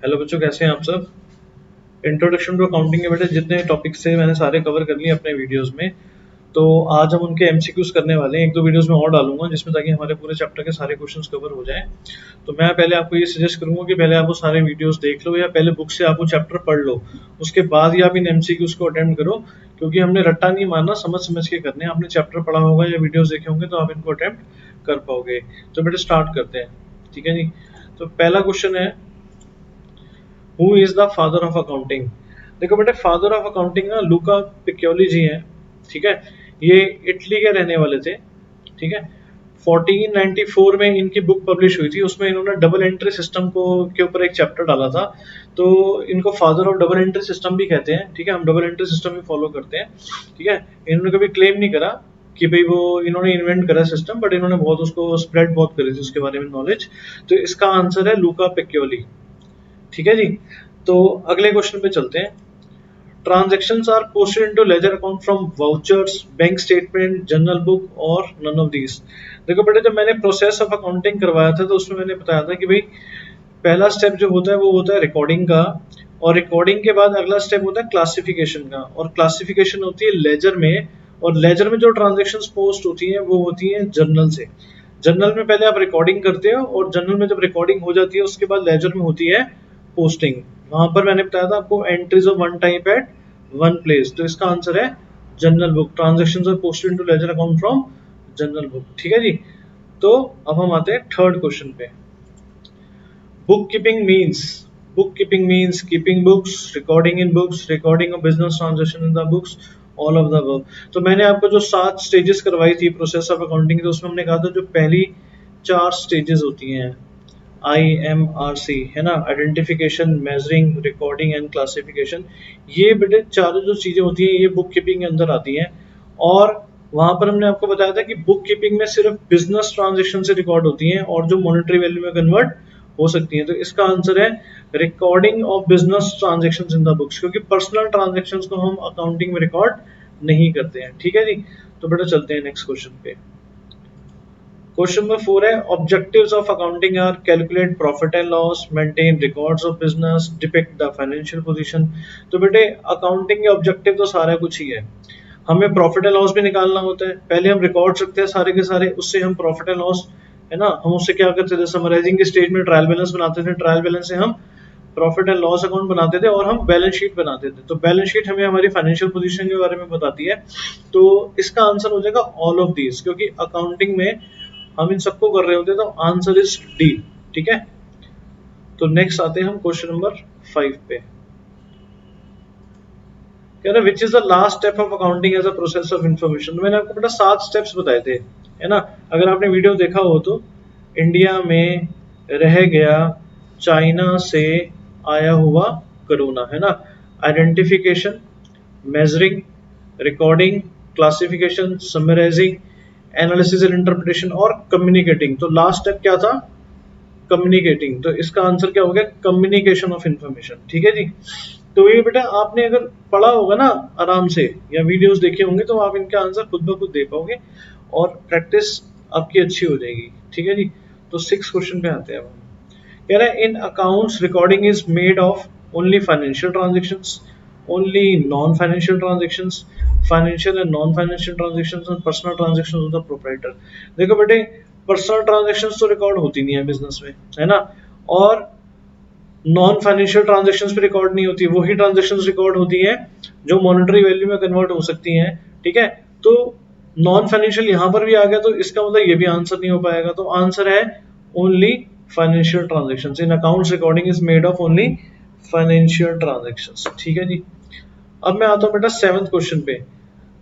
Hello बच्चों, कैसे हैं आप सब। इंट्रोडक्शन टू अकाउंटिंग के बेटे जितने टॉपिक्स थे मैंने सारे कवर कर लिए अपने वीडियोस में। तो आज हम उनके एमसीक्यूज करने वाले हैं, एक दो वीडियोस में और डालूंगा जिसमें ताकि हमारे पूरे चैप्टर के सारे क्वेश्चंस कवर हो जाएं। तो मैं पहले आपको ये सजेस्ट करूंगा कि पहले आप वो सारे वीडियोस देख लो या पहले बुक से आप वो चैप्टर पढ़ लो, उसके बाद ही आप इन एमसीक्यूज को अटेम्प्ट करो। क्योंकि हमने रट्टा नहीं मारना, समझ समझ के करने हैं। आपने चैप्टर पढ़ा होगा या वीडियोस देखे होंगे तो आप इनको अटेम्प्ट कर पाओगे। तो बेटे स्टार्ट करते हैं, ठीक है जी। तो पहला क्वेश्चन है, who is the father of accounting. देखो बेटे, फादर ऑफ अकाउंटिंग ना लूका पिक्योली जी हैं, ठीक है। ये इटली के रहने वाले थे, ठीक है। 1494 में इनकी बुक पब्लिश हुई थी, उसमें इन्होंने डबल एंट्री सिस्टम को के ऊपर एक चैप्टर डाला था। तो इनको father of double entry system भी कहते हैं, ठीक है। हम डबल एंट्री सिस्टम भी फॉलो करते हैं, ठीक है। इन्होंने कभी क्लेम नहीं करा कि भाई वो इन्होंने इन्वेंट करा सिस्टम, बट इन्होंने बहुत उसको स्प्रेड बहुत करी थी उसके बारे में नॉलेज। तो इसका आंसर है लूका पिक्योली, ठीक है जी। तो अगले क्वेश्चन पे चलते हैं। Transactions are posted into ledger account from vouchers, bank statement, journal book और नन ऑफ दीज। देखो बेटे, जब मैंने प्रोसेस ऑफ अकाउंटिंग करवाया था तो उसमें मैंने बताया था कि भाई पहला स्टेप जो होता है वो होता है रिकॉर्डिंग का, और रिकॉर्डिंग के बाद अगला स्टेप होता है क्लासिफिकेशन का, और क्लासिफिकेशन होती है लेजर में। और लेजर में जो ट्रांजैक्शंस पोस्ट होती हैं वो होती हैं जर्नल से। जर्नल में पहले आप रिकॉर्डिंग करते हो, और जर्नल में जब रिकॉर्डिंग हो जाती है उसके बाद लेजर में होती है पोस्टिंग। वहां पर मैंने बताया था आपको entries of one type at one place. तो इसका आंसर है journal book. Transactions are posted into ledger account from journal book, ठीक है जी। तो अब हम आते हैं थर्ड क्वेश्चन पे। Bookkeeping means bookkeeping means keeping books, recording in books, recording of business transaction in the books, all of the above। तो मैंने आपको जो 7 स्टेजेस करवाई थी प्रोसेस ऑफ अकाउंटिंग, तो उसमें हमने कहा था जो पहली 4 स्टेजेस होती हैं IMRC, है ना, identification, measuring, recording and classification. ये बेटे चारों जो चीजें होती हैं ये बुक कीपिंग के अंदर आती हैं। और वहां पर हमने आपको बताया था कि बुक कीपिंग में सिर्फ बिजनेस ट्रांजेक्शन से रिकॉर्ड होती हैं और जो मॉनेटरी वैल्यू में कन्वर्ट हो सकती हैं। तो इसका आंसर है recording of business transactions in the books, क्योंकि पर्सनल ट्रांजेक्शंस को हम अकाउंटिंग में रिकॉर्ड नहीं करते हैं, ठीक है जी। तो बेटा चलते हैं नेक्स्ट क्वेश्चन पे। क्वेश्चन नंबर 4 है, objectives of accounting are calculate profit and loss, maintain records of business, depict the financial position. तो बेटे अकाउंटिंग के ऑब्जेक्टिव तो सारा कुछ ही है। हमें प्रॉफिट एंड लॉस भी निकालना होता है, पहले हम रिकॉर्ड रखते हैं सारे के सारे, उससे हम प्रॉफिट एंड लॉस, है ना, हम उससे क्या करते थे, समराइजिंग के स्टेज में ट्रायल बैलेंस बनाते थे, ट्रायल बैलेंस से हम प्रॉफिट एंड लॉस अकाउंट बनाते थे और हम बैलेंस शीट बनाते थे। तो बैलेंस शीट हमें हमारी फाइनेंशियल पोजीशन के बारे में बताती है। तो इसका आंसर हो जाएगा ऑल ऑफ दीज, क्योंकि अकाउंटिंग में हम इन सबको कर रहे होते हैं। तो आंसर इज डी, ठीक है। तो नेक्स्ट आते हैं हम क्वेश्चन नंबर 5 पे। कह रहे which is the last step of accounting as a process of information. मैंने आपको बेटा 7 स्टेप्स बताए थे, है ना। अगर आपने वीडियो देखा हो तो इंडिया में रह गया चाइना से आया हुआ कोरोना, है ना। Identification, measuring, recording, classification, summarising, analysis and interpretation और कम्युनिकेटिंग। तो लास्ट स्टेप क्या था, कम्युनिकेटिंग। तो इसका आंसर क्या हो गया, कम्युनिकेशन ऑफ इंफॉर्मेशन, ठीक है जी। तो ये बेटा आपने अगर पढ़ा होगा ना आराम से या वीडियोस देखे होंगे तो आप इनका आंसर खुद ब खुद दे पाओगे और प्रैक्टिस आपकी अच्छी हो जाएगी, ठीक है जी। तो 6 क्वेश्चन पे आते हैं अब। कह रहा है in accounts recording is made of only financial transactions, only non financial transactions, financial and non financial transactions और personal transactions of the proprietor. देखो बेटे, पर्सनल ट्रांजेक्शंस तो रिकॉर्ड होती नहीं है बिजनेस में, है ना। और नॉन फाइनेंशियल ट्रांजेक्शंस पे रिकॉर्ड नहीं होती, वही ट्रांजेक्शंस रिकॉर्ड होती हैं जो मॉनेटरी वैल्यू में कन्वर्ट हो सकती हैं, ठीक है। तो नॉन फाइनेंशियल यहां पर भी आ गया तो इसका मतलब ये भी आंसर नहीं हो पाएगा। तो आंसर है only financial transactions. In accounts recording is made of only financial transactions, ठीक है जी। अब मैं आता हूं बेटा 7th क्वेश्चन पे।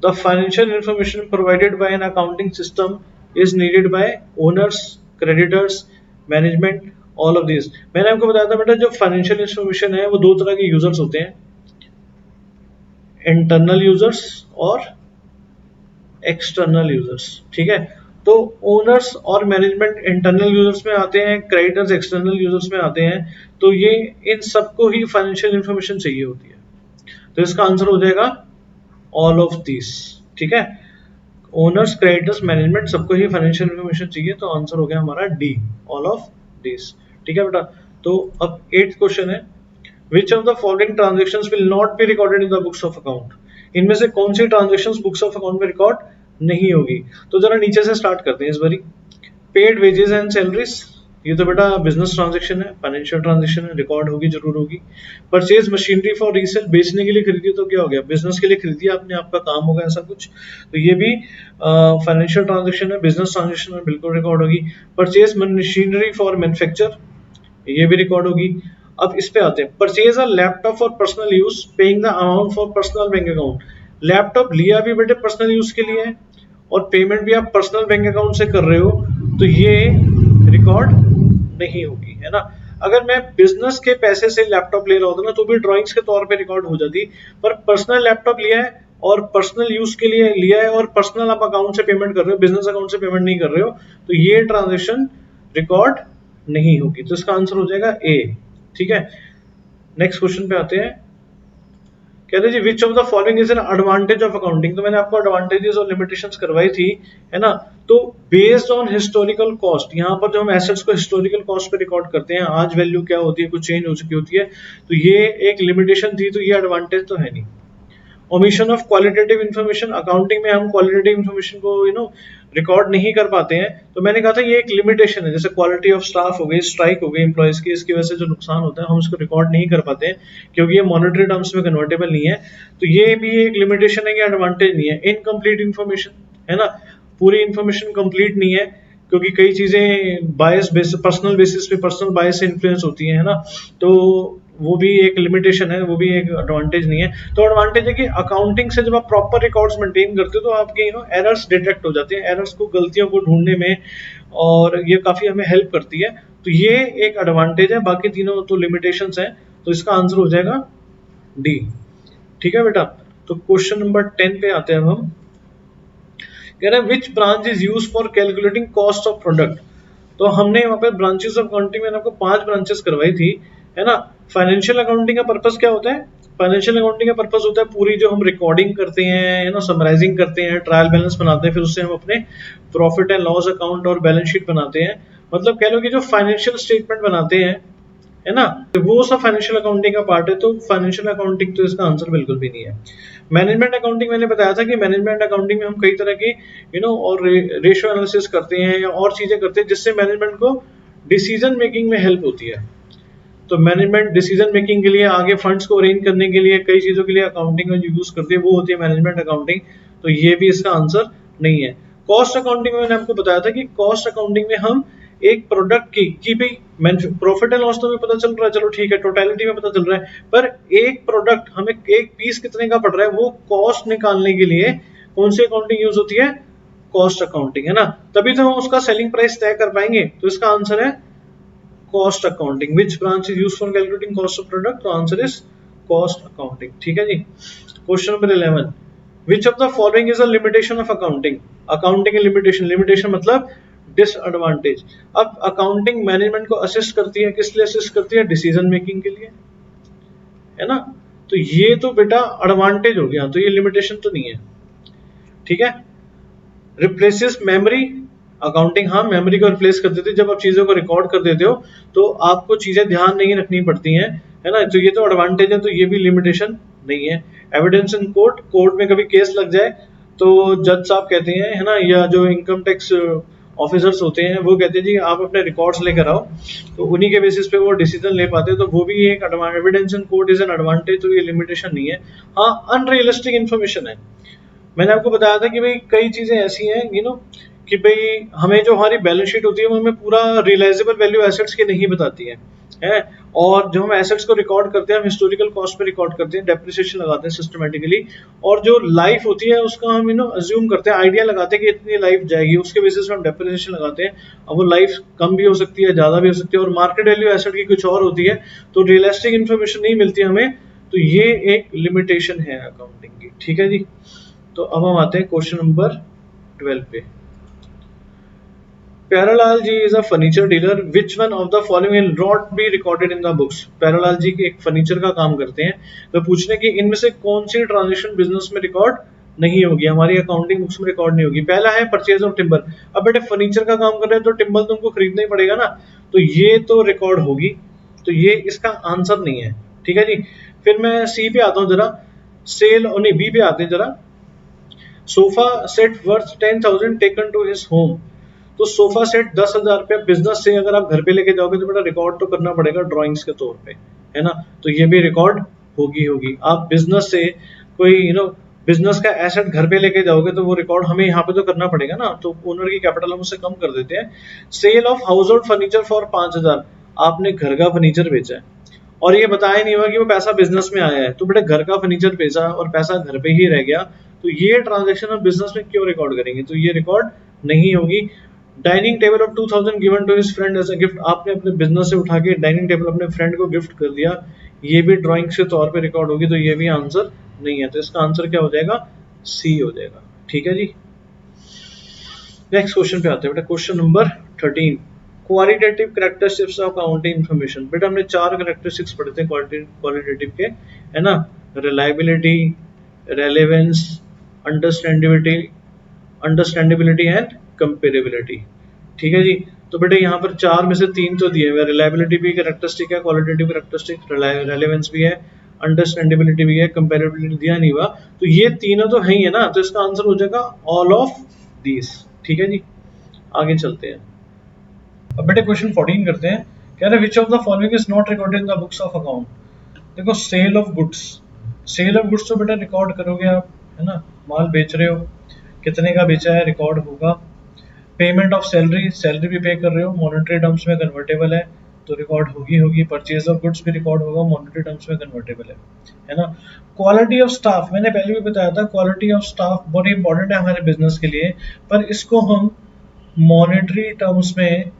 The financial information provided by an accounting system is needed bye owners, creditors, management, all of this. मैंने आपको बताया था बेटा जो फाइनेंशियल इंफॉर्मेशन है वो 2 तरह के यूजर्स होते हैं, इंटरनल यूजर्स और एक्सटर्नल यूजर्स, ठीक है। तो ओनर्स और मैनेजमेंट इंटरनल यूजर्स में आते हैं, क्रेडिटर्स एक्सटर्नल यूजर्स में आते हैं। तो ये इन सबको ही फाइनेंशियल इंफॉर्मेशन चाहिए होती है। तो इसका आंसर हो जाएगा ऑल ऑफ दिस, ठीक है। ओनर्स, क्रेडिटर्स, मैनेजमेंट सबको ही फाइनेंशियल इंफॉर्मेशन चाहिए। तो आंसर हो गया हमारा डी, ऑल ऑफ दिस, ठीक है बेटा। तो अब 8th क्वेश्चन है, विच of the following transactions will not be recorded in the books of account? इनमें से कौन सी ट्रांजेक्शन्स बुक्स ऑफ अकाउंट में रिकॉर्ड नहीं होगी? तो जरा नीचे से स्टार्ट करते हैं इस बारी। पेड वेजेस एंड सैलरीज, ये तो बेटा बिजनेस ट्रांजेक्शन है, फाइनेंशियल ट्रांजेक्शन है, रिकॉर्ड होगी, जरूर होगी। परचेज मशीनरी फॉर रीसेल, बेचने के लिए खरीदी तो क्या हो गया, बिजनेस के लिए खरीदी आपने, आपका काम होगा ऐसा कुछ, तो ये भी फाइनेंशियल ट्रांजेक्शन है, बिजनेस ट्रांजेक्शन में बिल्कुल रिकॉर्ड होगी। परचेज मशीनरी फॉर मैन्युफैक्चर, ये भी रिकॉर्ड होगी। अब इस पे आते हैं, purchase a laptop for personal use, paying the amount for personal bank account. Laptop लिया भी बेटे पर्सनल यूज के लिए है और पेमेंट भी आप पर्सनल बैंक अकाउंट से कर रहे हो, तो ये रिकॉर्ड नहीं होगी, है ना। अगर मैं बिजनेस के पैसे से लैपटॉप ले रहा होता ना, तो भी ड्राइंग्स के तौर पे रिकॉर्ड हो जाती, पर पर्सनल लैपटॉप लिया है और पर्सनल यूज के लिए लिया है और पर्सनल आप अकाउंट से पेमेंट कर रहे हो, बिजनेस अकाउंट से पेमेंट नहीं कर रहे हो, तो ये ट्रांजेक्शन रिकॉर्ड नहीं होगी। तो इसका आंसर हो जाएगा ए। ठीक है, नेक्स्ट क्वेश्चन पे आते हैं। कहते हैं जी which of the following is an advantage of accounting. तो मैंने आपको एडवांटेजेस और लिमिटेशंस करवाई थी, है ना। तो बेस्ड ऑन हिस्टोरिकल कॉस्ट, यहाँ पर जो हम एसेट्स को हिस्टोरिकल कॉस्ट पे रिकॉर्ड करते हैं, आज वैल्यू क्या होती है, कुछ चेंज हो चुकी होती है, तो ये एक लिमिटेशन थी, तो ये एडवांटेज तो है नहीं। Omission of qualitative information, accounting में हम क्वालिटेटिव इन्फॉर्मेशन को रिकॉर्ड नहीं कर पाते हैं, तो मैंने कहा था ये एक लिमिटेशन है। जैसे क्वालिटी ऑफ स्टाफ हो गई, स्ट्राइक हो गई एम्प्लॉयज की, इसकी वजह से जो नुकसान होता है हम उसको रिकॉर्ड नहीं कर पाते हैं क्योंकि ये मॉनेटरी टर्म्स में कन्वर्टेबल नहीं है, तो ये भी एक लिमिटेशन है, ये एडवांटेज नहीं है। इनकम्प्लीट इन्फॉर्मेशन, है ना, पूरी इन्फॉर्मेशन कंप्लीट नहीं है क्योंकि कई चीजें बायस बेसिस, पर्सनल बेसिस पे, पर्सनल बायस से इन्फ्लुएंस होती है ना, तो वो भी एक लिमिटेशन है, वो भी एक एडवांटेज नहीं है। तो एडवांटेज है कि अकाउंटिंग से जब आप प्रॉपर रिकॉर्ड्स मेंटेन करते हो तो आपके एरर्स डिटेक्ट हो जाते हैं, एरर्स को, गलतियों को ढूंढने में, और ये काफी हमें हेल्प करती है, तो ये एक एडवांटेज है। बाकी तीनों तो लिमिटेशंस हैं, तो इसका आंसर हो जाएगा डी। ठीक है बेटा, तो क्वेश्चन नंबर 10 पे आते हैं हम। कह रहे हैं विच branch is use for calculating cost of product. तो हमने वहां पे ब्रांचेस ऑफ अकाउंटिंग में आपको 5 ब्रांचेस करवाई थी, है ना। फाइनेंशियल अकाउंटिंग का पर्पस क्या होता है? फाइनेंशियल अकाउंटिंग का पर्पस होता है पूरी जो हम रिकॉर्डिंग करते हैं, है ना, समराइजिंग करते हैं, ट्रायल बैलेंस बनाते हैं, फिर उससे हम अपने प्रॉफिट एंड लॉस अकाउंट और बैलेंस शीट बनाते हैं। मतलब कह लो कि जो फाइनेंशियल स्टेटमेंट बनाते हैं, है ना, तो वो सब फाइनेंशियल अकाउंटिंग का पार्ट है। तो फाइनेंशियल अकाउंटिंग तो इसका आंसर बिल्कुल भी नहीं है। मैनेजमेंट अकाउंटिंग मैंने बताया था कि मैनेजमेंट अकाउंटिंग में हम कई तरह की और रेशियो एनालिसिस करते हैं या और चीजें करते हैं जिससे मैनेजमेंट को डिसीजन मेकिंग में हेल्प होती है। तो मैनेजमेंट डिसीजन मेकिंग के लिए, आगे फंड्स को अरेंज करने के लिए, कई चीजों के लिए अकाउंटिंग में जो यूज करती है वो होती है मैनेजमेंट अकाउंटिंग, तो ये भी इसका आंसर नहीं है। कॉस्ट अकाउंटिंग में मैंने आपको बताया था कि कॉस्ट अकाउंटिंग में हम एक प्रोडक्ट की भाई प्रॉफिट एंड लॉस तो हमें पता चल रहा है, चलो ठीक है, टोटलिटी में पता चल रहा है, पर एक प्रोडक्ट हमें एक पीस कितने का पड़ रहा है, वो कॉस्ट निकालने के लिए कौन सी अकाउंटिंग यूज होती है? कॉस्ट अकाउंटिंग, है ना। तभी तो हम उसका सेलिंग प्राइस तय कर पाएंगे, तो इसका आंसर है cost accounting. Which branch is used for calculating cost of product? तो आंसर इज कॉस्ट अकाउंटिंग। ठीक है जी। Question number 11, which of the following is a limitation of accounting. Accounting limitation, limitation मतलब डिसएडवांटेज। अब accounting management को assist करती है, किस लिए असिस्ट करती है? डिसीजन मेकिंग के लिए, है ना। तो ये तो बेटा एडवांटेज हो गया, तो ये लिमिटेशन तो नहीं है। ठीक है। रिप्लेसेस मेमोरी, अकाउंटिंग हाँ मेमोरी को रिप्लेस कर देती है। जब आप चीजों को रिकॉर्ड कर देते हो तो आपको चीजें ध्यान नहीं रखनी पड़ती हैं, है ना, तो ये तो एडवांटेज है, तो ये भी लिमिटेशन नहीं है। एविडेंस इन कोर्ट, कोर्ट में कभी केस लग जाए तो जज साहब कहते हैं, है ना, या जो इनकम टैक्स ऑफिसर्स होते हैं वो कहते हैं जी आप अपने रिकॉर्ड्स लेकर आओ, तो उन्हीं के बेसिस पे वो डिसीजन ले पाते हैं, तो वो भी एक evidence in court is an advantage, तो ये लिमिटेशन नहीं है। हाँ, अनरियलिस्टिक इन्फॉर्मेशन है। मैंने आपको बताया था कि भाई कई चीजें ऐसी हैं कि भाई हमें जो हमारी बैलेंस शीट होती है वो हमें पूरा रियलाइजेबल वैल्यू एसेट्स की नहीं बताती है। और जो हम एसेट्स को रिकॉर्ड करते हैं हम हिस्टोरिकल कॉस्ट पे रिकॉर्ड करते हैं, डेप्रिसिएशन लगाते हैं सिस्टमेटिकली, और जो लाइफ होती है उसका हम अज्यूम करते हैं, आइडिया लगाते हैं कि इतनी लाइफ जाएगी, उसके बेसिस पे हम डेप्रिसिएशन लगाते हैं। अब वो लाइफ कम भी हो सकती है, ज्यादा भी हो सकती है, और मार्केट वैल्यू एसेट की कुछ और होती है, तो रियलिस्टिक इन्फॉर्मेशन नहीं मिलती हमें, तो ये एक लिमिटेशन है अकाउंटिंग की। ठीक है जी। तो अब हम आते हैं क्वेश्चन नंबर 12 पे। Pyaralal ji is a furniture dealer, which one of the following will not be recorded in the books. Pyaralal ji एक फर्नीचर का काम करते हैं, तो पूछने की इनमें से कौन सी ट्रांजेक्शन बिजनेस में रिकॉर्ड नहीं होगी, हमारी अकाउंटिंग बुक्स में रिकॉर्ड नहीं होगी। पहला है परचेज ऑफ टिम्बर। अब बेटे फर्नीचर का काम कर रहे हैं तो टिम्बर तो उनको खरीदना ही पड़ेगा ना, तो ये तो रिकॉर्ड होगी, तो ये इसका आंसर नहीं है, ठीक है जी। फिर मैं सी पे आता हूँ जरा, सेल और नहीं बी पे आते हैं जरा। Sofa set worth 10,000 taken to his home. तो सोफा सेट 10,000 रुपया बिजनेस से अगर आप घर पे लेके जाओगे तो बेटा रिकॉर्ड तो करना पड़ेगा ड्राइंग्स के तौर पे, है ना। तो ये भी रिकॉर्ड होगी। आप बिजनेस से कोई बिजनेस का एसेट घर पे लेके जाओगे तो वो रिकॉर्ड हमें यहाँ पे तो करना पड़ेगा ना, तो ओनर की कैपिटल हम उससे कम कर देते हैं। Sale of household furniture for 5,000, आपने घर का फर्नीचर बेचा है और ये बताया नहीं हुआ कि वो पैसा बिजनेस में आया है, तो बेटा घर का फर्नीचर बेचा और पैसा घर पे ही रह गया, तो ये ट्रांजेक्शन हम बिजनेस में क्यों रिकॉर्ड करेंगे, तो ये रिकॉर्ड नहीं होगी। Dining table of 2,000 given to his friend as a gift, आपने अपने बिजनेस से उठा के डाइनिंग टेबल अपने फ्रेंड को गिफ्ट कर दिया, ये भी ड्राइंग के तौर पे रिकॉर्ड होगी, तो ये भी आंसर नहीं है। तो इसका आंसर क्या हो जाएगा, सी हो जाएगा, ठीक है जी। नेक्स्ट क्वेश्चन पे आते हैं बेटा, question number 13, qualitative characteristics of accounting information. बेटा हमने 4 कैरेक्टरिस्टिक्स पढ़े थे क्वालिटेटिव के, है ना, reliability, relevance, understandability understandability and comparability, ठीक है जी। तो बेटा यहाँ पर 4 में से 3 तो दिए हुए, रिलायबिलिटी भी कैरेक्टरिस्टिक है, क्वालिटेटिव कैरेक्टरिस्टिक, रेलेवेंस भी है, अंडरस्टैंडेबिलिटी भी है, कंपेरेबिलिटी दिया नहीं हुआ, तो ये तीनों तो है ही है ना, तो इसका आंसर हो जाएगा ऑल ऑफ दीज, ठीक है जी। आगे चलते हैं, अब बेटे क्वेश्चन 14 करते हैं। कह रहे which of the following is not recorded in the books of account. देखो sale of goods, sale of goods तो बेटा रिकॉर्ड करोगे आप, है ना, माल बेच रहे हो, कितने का बेचा है रिकॉर्ड होगा। पेमेंट ऑफ सैलरी, सैलरी भी पे कर रहे हो, मॉनेटरी टर्म्स में कन्वर्टेबल है तो रिकॉर्ड होगी। परचेज ऑफ गुड्स भी रिकॉर्ड होगा, मॉनेटरी टर्म्स में कन्वर्टेबल है ना। क्वालिटी ऑफ स्टाफ, मैंने पहले भी बताया था, क्वालिटी ऑफ स्टाफ बहुत इंपॉर्टेंट है हमारे बिजनेस के लिए, पर इसको हम मॉनेटरी टर्म्स में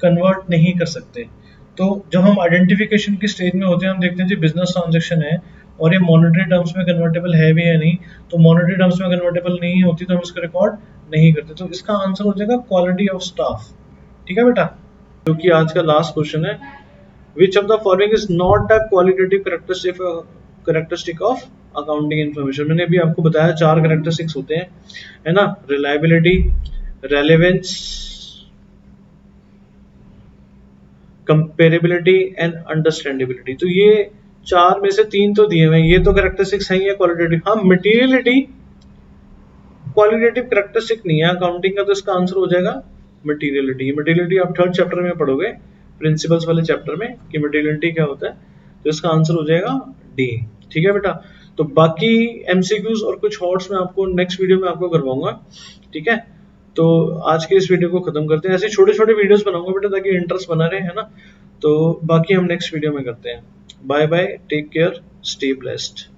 कन्वर्ट नहीं कर सकते। तो जब हम आइडेंटिफिकेशन की स्टेज में होते हैं, हम देखते हैं जी बिजनेस ट्रांजेक्शन है और ये मॉनेटरी टर्म्स में कन्वर्टेबल है भी या नहीं, तो मॉनेटरी टर्म्स में कन्वर्टेबल नहीं होती तो हम इसका रिकॉर्ड नहीं करते, तो इसका आंसर हो जाएगा क्वालिटी ऑफ स्टाफ, ठीक है बेटा, जो कि आज का लास्ट क्वेश्चन है। विच of the following is not a qualitative characteristic of accounting information. मैंने अभी आपको बताया 4 कैरेक्टरिस्टिक्स होते हैं, है ना, reliability, relevance, comparability and understandability. तो ये 4 में से 3 तो दिए हुए हैं, ये तो कैरेक्टरिस्टिक्स है क्वालिटेटिव। हाँ, मटेरियलिटी क्वालिटेटिव कैरेक्टरिस्टिक नहीं है अकाउंटिंग का, तो इसका आंसर हो जाएगा मटेरियलिटी। मटेरियलिटी आप 3rd चैप्टर में पढ़ोगे, प्रिंसिपल्स वाले चैप्टर में, कि मटेरियलिटी क्या होता है, तो इसका आंसर हो जाएगा डी, ठीक है बेटा। तो बाकी एमसीक्यूज और कुछ हॉट्स में आपको नेक्स्ट वीडियो में आपको करवाऊंगा, ठीक है। तो आज के इस वीडियो को खत्म करते हैं, ऐसे छोटे छोटे वीडियोस बनाऊंगा बेटा ताकि इंटरेस्ट बना रहे, है ना। तो बाकी हम नेक्स्ट वीडियो में करते हैं। Bye bye, take care, stay blessed.